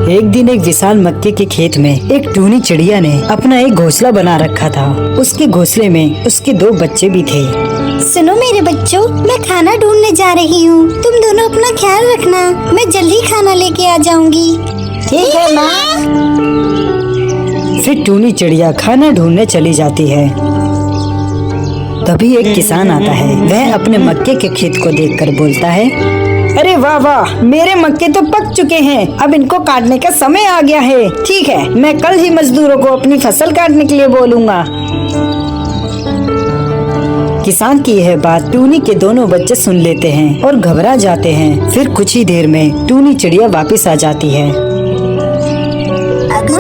एक दिन एक विशाल मक्के के खेत में एक टूनी चिड़िया ने अपना एक घोंसला बना रखा था। उसके घोंसले में उसके 2 बच्चे भी थे। सुनो मेरे बच्चों, मैं खाना ढूंढने जा रही हूँ। तुम दोनों अपना ख्याल रखना, मैं जल्दी खाना लेके आ जाऊंगी। ठीक है माँ। फिर टूनी चिड़िया खाना ढूंढने चली जाती है। तभी एक किसान आता है। वह अपने मक्के के खेत को देखकर बोलता है, अरे वाह वाह, मेरे मक्के तो पक चुके हैं, अब इनको काटने का समय आ गया है। ठीक है, मैं कल ही मजदूरों को अपनी फसल काटने के लिए बोलूँगा। किसान की यह बात टूनी के दोनों बच्चे सुन लेते हैं और घबरा जाते हैं। फिर कुछ ही देर में टूनी चिड़िया वापस आ जाती है।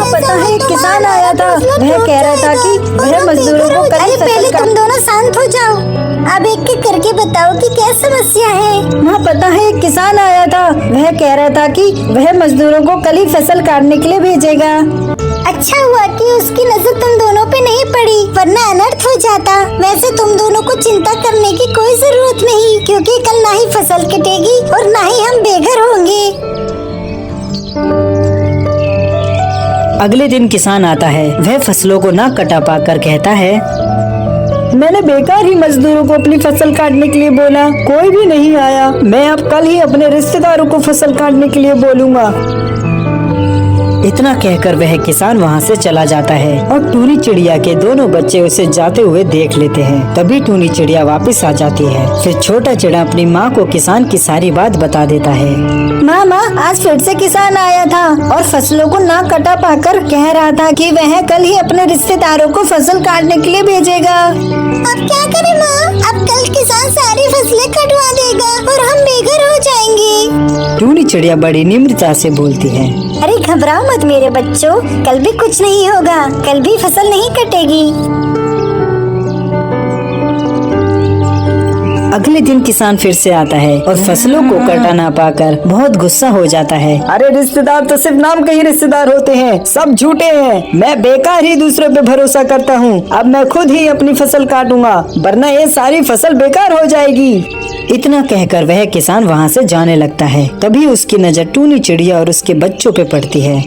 पता है किसान आया था, वह कह रहा था कि वह मजदूरों को कल पहले तुम दोनों शांत हो जाओ। अब एक एक करके बताओ कि क्या समस्या है। हाँ पता है, किसान आया था। वह कह रहा था कि वह मजदूरों को कल ही फसल काटने के लिए भेजेगा। अच्छा हुआ कि उसकी नजर तुम दोनों पे नहीं पड़ी, वरना अनर्थ हो जाता। वैसे तुम दोनों को चिंता करने की कोई जरूरत नहीं, क्योंकि कल ना ही फसल कटेगी और ना ही हम बेघर होंगे। अगले दिन किसान आता है। वह फसलों को ना कटा पाकर कहता है, मैंने बेकार ही मजदूरों को अपनी फसल काटने के लिए बोला, कोई भी नहीं आया। मैं अब कल ही अपने रिश्तेदारों को फसल काटने के लिए बोलूँगा। इतना कहकर वह किसान वहाँ से चला जाता है और टूनी चिड़िया के दोनों बच्चे उसे जाते हुए देख लेते हैं। तभी टूनी चिड़िया वापस आ जाती है। फिर छोटा चिड़ा अपनी माँ को किसान की सारी बात बता देता है। माँ, आज फिर से किसान आया था और फसलों को ना कटा पाकर कह रहा था कि वह कल ही अपने रिश्तेदारों को फसल काटने के लिए भेजेगा। अब क्या करें माँ? अब कल किसान सारी फसलें कटवा देगा और हम बेघर हो जाएंगे। टूनी चिड़िया बड़ी निम्रता से बोलती है, अरे घबराओ मत मेरे बच्चों, कल भी कुछ नहीं होगा, कल भी फसल नहीं कटेगी। अगले दिन किसान फिर से आता है और फसलों को कटा ना पाकर बहुत गुस्सा हो जाता है। अरे रिश्तेदार तो सिर्फ नाम के ही रिश्तेदार होते हैं, सब झूठे हैं। मैं बेकार ही दूसरों पे भरोसा करता हूँ। अब मैं खुद ही अपनी फसल काटूंगा, वरना ये सारी फसल बेकार हो जाएगी। इतना कहकर वह किसान वहाँ से जाने लगता है। तभी उसकी नजर टूनी चिड़िया और उसके बच्चों पे पड़ती है।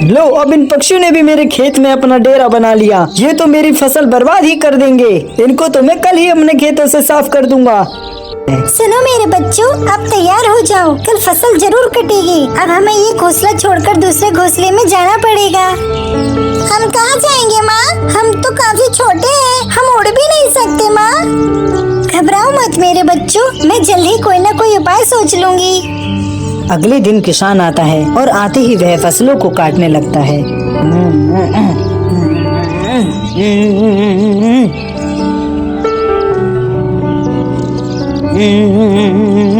लो, अब इन पक्षियों ने भी मेरे खेत में अपना डेरा बना लिया। ये तो मेरी फसल बर्बाद ही कर देंगे। इनको तो मैं कल ही अपने खेतों से साफ कर दूंगा। सुनो मेरे बच्चों, अब तैयार हो जाओ, कल फसल जरूर कटेगी। अब हमें ये घोंसला छोड़कर दूसरे घोंसले में जाना पड़ेगा। हम कहाँ जाएंगे माँ? हम तो काफी छोटे हैं, हम उड़ भी नहीं सकते माँ। घबराओ मत मेरे बच्चों, मैं जल्दी कोई न कोई उपाय सोच लूंगी। अगले दिन किसान आता है और आते ही वह फसलों को काटने लगता है।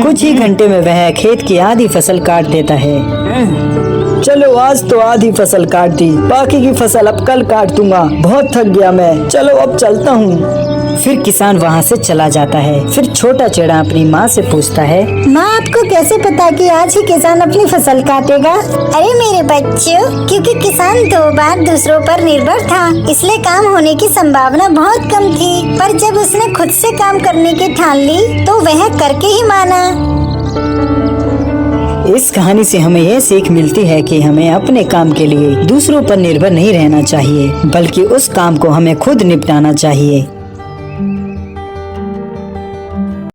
कुछ ही घंटे में वह खेत की आधी फसल काट देता है। चलो, आज तो आधी फसल काट दी, बाकी की फसल अब कल काट दूंगा। बहुत थक गया मैं, चलो अब चलता हूँ। फिर किसान वहाँ से चला जाता है। फिर छोटा चिड़ा अपनी माँ से पूछता है, माँ आपको कैसे पता कि आज ही किसान अपनी फसल काटेगा? अरे मेरे बच्चों, क्योंकि किसान 2 बार दूसरों पर निर्भर था, इसलिए काम होने की संभावना बहुत कम थी। पर जब उसने खुद से काम करने की ठान ली तो वह करके ही माना। इस कहानी से हमें यह सीख मिलती है कि हमें अपने काम के लिए दूसरों पर निर्भर नहीं रहना चाहिए, बल्कि उस काम को हमें खुद निपटाना चाहिए।